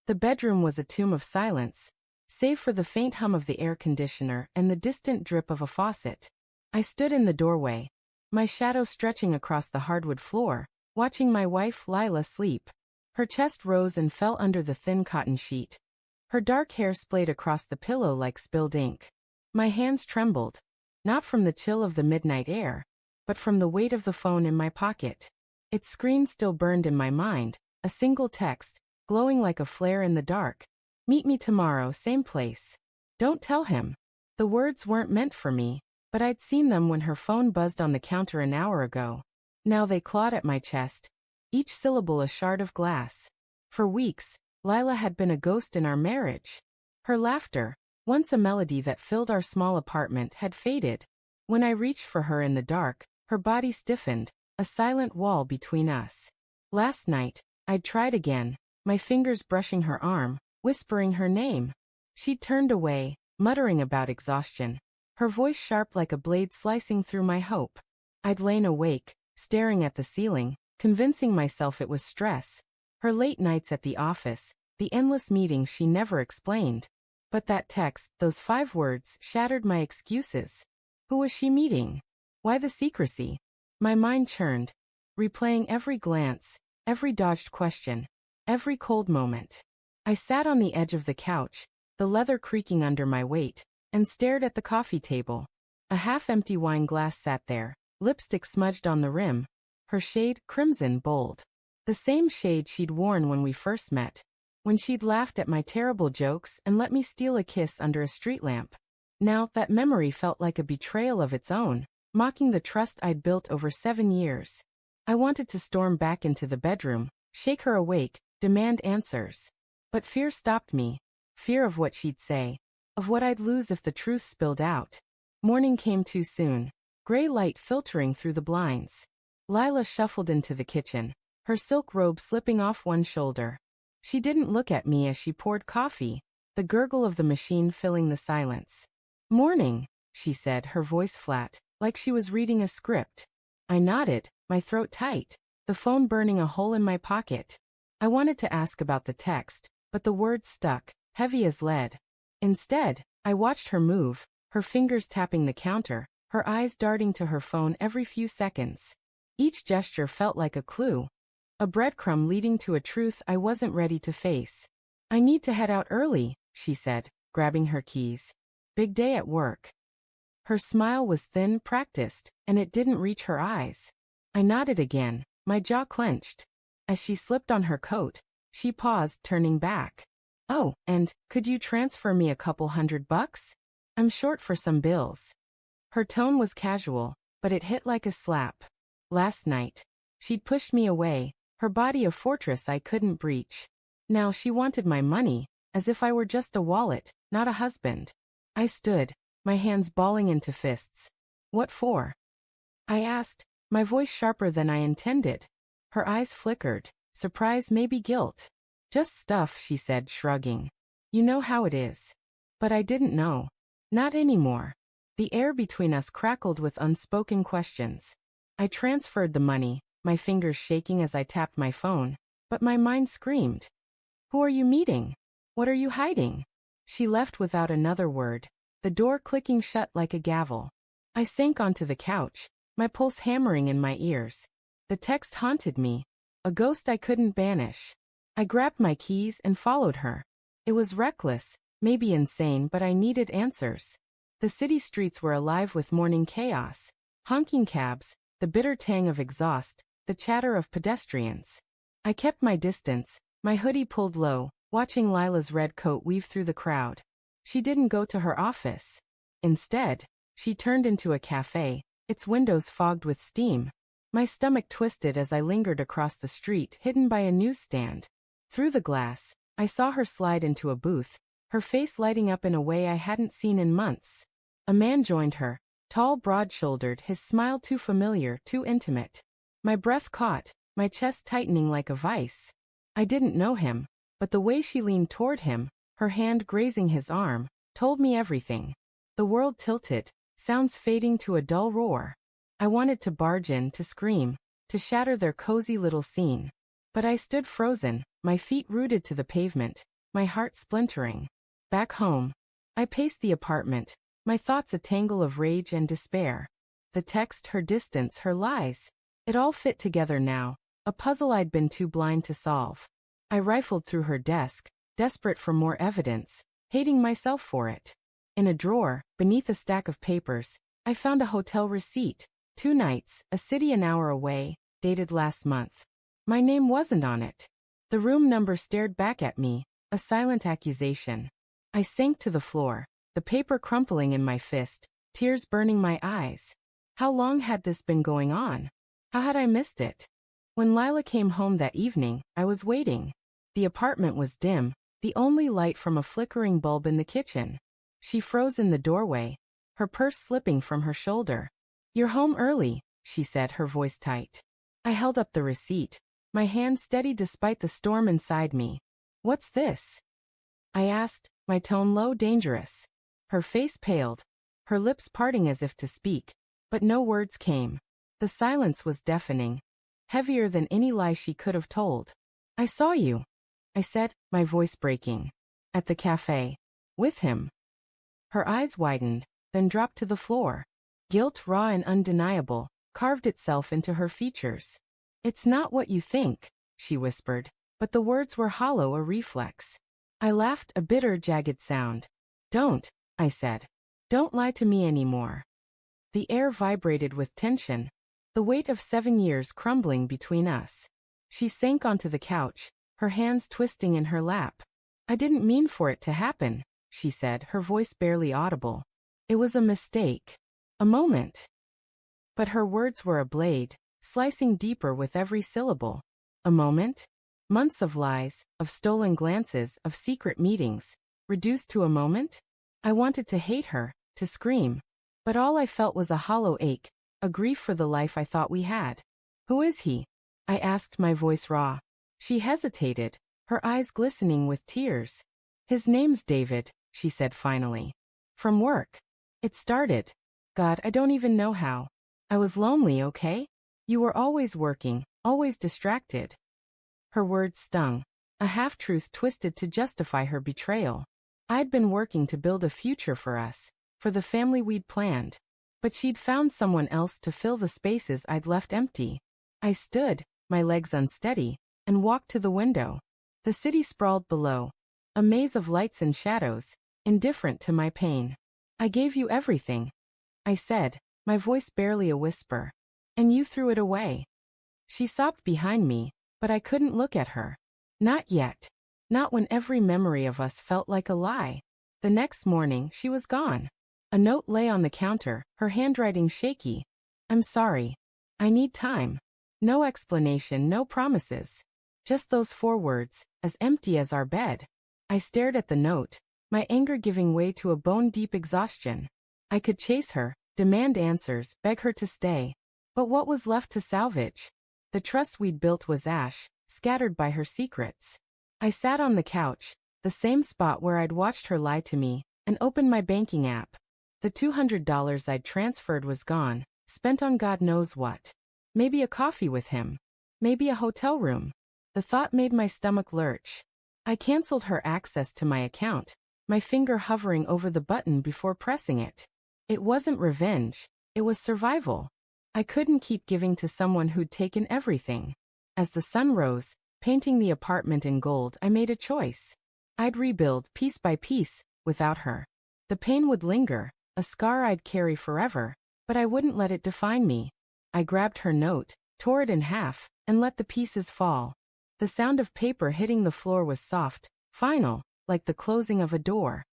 The bedroom was a tomb of silence, save for the faint hum of the air conditioner and the distant drip of a faucet. I stood in the doorway, my shadow stretching across the hardwood floor, watching my wife Lila sleep. Her chest rose and fell under the thin cotton sheet. Her dark hair splayed across the pillow like spilled ink. My hands trembled, not from the chill of the midnight air, but from the weight of the phone in my pocket. Its screen still burned in my mind, a single text, glowing like a flare in the dark. Meet me tomorrow, same place. Don't tell him. The words weren't meant for me, but I'd seen them when her phone buzzed on the counter an hour ago. Now they clawed at my chest, each syllable a shard of glass. For weeks, Lila had been a ghost in our marriage. Her laughter, once a melody that filled our small apartment, had faded. When I reached for her in the dark, her body stiffened, a silent wall between us. Last night, I'd tried again, my fingers brushing her arm, whispering her name. She turned away, muttering about exhaustion, her voice sharp like a blade slicing through my hope. I'd lain awake, staring at the ceiling, convincing myself it was stress. Her late nights at the office, the endless meetings she never explained. But that text, those 5 words, shattered my excuses. Who was she meeting? Why the secrecy? My mind churned, replaying every glance, every dodged question, every cold moment. I sat on the edge of the couch, the leather creaking under my weight, and stared at the coffee table. A half-empty wine glass sat there, lipstick smudged on the rim, her shade crimson bold. The same shade she'd worn when we first met, when she'd laughed at my terrible jokes and let me steal a kiss under a street lamp. Now, that memory felt like a betrayal of its own, mocking the trust I'd built over 7 years. I wanted to storm back into the bedroom, shake her awake, demand answers. But fear stopped me. Fear of what she'd say, of what I'd lose if the truth spilled out. Morning came too soon, gray light filtering through the blinds. Lila shuffled into the kitchen, her silk robe slipping off one shoulder. She didn't look at me as she poured coffee, the gurgle of the machine filling the silence. "Morning," she said, her voice flat, like she was reading a script. I nodded, my throat tight, the phone burning a hole in my pocket. I wanted to ask about the text, but the words stuck, heavy as lead. Instead, I watched her move, her fingers tapping the counter, her eyes darting to her phone every few seconds. Each gesture felt like a clue, a breadcrumb leading to a truth I wasn't ready to face. "I need to head out early," she said, grabbing her keys. "Big day at work." Her smile was thin, practiced, and it didn't reach her eyes. I nodded again, my jaw clenched. As she slipped on her coat, she paused, turning back. "Oh, and could you transfer me a couple $100? I'm short for some bills." Her tone was casual, but it hit like a slap. Last night, she'd pushed me away, her body a fortress I couldn't breach. Now she wanted my money, as if I were just a wallet, not a husband. I stood, my hands balling into fists. "What for?" I asked, my voice sharper than I intended. Her eyes flickered, surprise, maybe guilt. "Just stuff," she said, shrugging. "You know how it is." But I didn't know. Not anymore. The air between us crackled with unspoken questions. I transferred the money, my fingers shaking as I tapped my phone, but my mind screamed. "Who are you meeting? What are you hiding?" She left without another word, the door clicking shut like a gavel. I sank onto the couch, my pulse hammering in my ears. The text haunted me, a ghost I couldn't banish. I grabbed my keys and followed her. It was reckless, maybe insane, but I needed answers. The city streets were alive with morning chaos. Honking cabs, the bitter tang of exhaust, the chatter of pedestrians. I kept my distance, my hoodie pulled low, watching Lila's red coat weave through the crowd. She didn't go to her office. Instead, she turned into a cafe, its windows fogged with steam. My stomach twisted as I lingered across the street, hidden by a newsstand. Through the glass, I saw her slide into a booth, her face lighting up in a way I hadn't seen in months. A man joined her, tall, broad-shouldered, his smile too familiar, too intimate. My breath caught, my chest tightening like a vice. I didn't know him, but the way she leaned toward him, her hand grazing his arm, told me everything. The world tilted, sounds fading to a dull roar. I wanted to barge in, to scream, to shatter their cozy little scene. But I stood frozen, my feet rooted to the pavement, my heart splintering. Back home. I paced the apartment, my thoughts a tangle of rage and despair. The text, her distance, her lies. It all fit together now, a puzzle I'd been too blind to solve. I rifled through her desk, desperate for more evidence, hating myself for it. In a drawer, beneath a stack of papers, I found a hotel receipt. 2 nights, a city an hour away, dated last month. My name wasn't on it. The room number stared back at me, a silent accusation. I sank to the floor, the paper crumpling in my fist, tears burning my eyes. How long had this been going on? How had I missed it? When Lila came home that evening, I was waiting. The apartment was dim, the only light from a flickering bulb in the kitchen. She froze in the doorway, her purse slipping from her shoulder. "You're home early," she said, her voice tight. I held up the receipt, my hand steady despite the storm inside me. "What's this?" I asked, my tone low, dangerous. Her face paled, her lips parting as if to speak, but no words came. The silence was deafening, heavier than any lie she could have told. "I saw you," I said, my voice breaking. "At the cafe. With him." Her eyes widened, then dropped to the floor. Guilt, raw and undeniable, carved itself into her features. "It's not what you think," she whispered, but the words were hollow, a reflex. I laughed, a bitter, jagged sound. "Don't," I said. "Don't lie to me anymore." The air vibrated with tension, the weight of 7 years crumbling between us. She sank onto the couch, her hands twisting in her lap. "I didn't mean for it to happen," she said, her voice barely audible. "It was a mistake. A moment." But her words were a blade, slicing deeper with every syllable. A moment? Months of lies, of stolen glances, of secret meetings, reduced to a moment? I wanted to hate her, to scream. But all I felt was a hollow ache, a grief for the life I thought we had. "Who is he?" I asked, my voice raw. She hesitated, her eyes glistening with tears. "His name's David," she said finally. "From work. It started. God, I don't even know how. I was lonely, okay? You were always working, always distracted." Her words stung, a half-truth twisted to justify her betrayal. I'd been working to build a future for us, for the family we'd planned. But she'd found someone else to fill the spaces I'd left empty. I stood, my legs unsteady, and walked to the window. The city sprawled below, a maze of lights and shadows, indifferent to my pain. "I gave you everything," I said, my voice barely a whisper. "And you threw it away." She sobbed behind me, but I couldn't look at her. Not yet. Not when every memory of us felt like a lie. The next morning, she was gone. A note lay on the counter, her handwriting shaky. "I'm sorry. I need time." No explanation, no promises. Just those 4 words, as empty as our bed. I stared at the note, my anger giving way to a bone-deep exhaustion. I could chase her, demand answers, beg her to stay. But what was left to salvage? The trust we'd built was ash, scattered by her secrets. I sat on the couch, the same spot where I'd watched her lie to me, and opened my banking app. The $200 I'd transferred was gone, spent on God knows what. Maybe a coffee with him. Maybe a hotel room. The thought made my stomach lurch. I canceled her access to my account, my finger hovering over the button before pressing it. It wasn't revenge, it was survival. I couldn't keep giving to someone who'd taken everything. As the sun rose, painting the apartment in gold, I made a choice. I'd rebuild, piece by piece, without her. The pain would linger, a scar I'd carry forever, but I wouldn't let it define me. I grabbed her note, tore it in half, and let the pieces fall. The sound of paper hitting the floor was soft, final, like the closing of a door.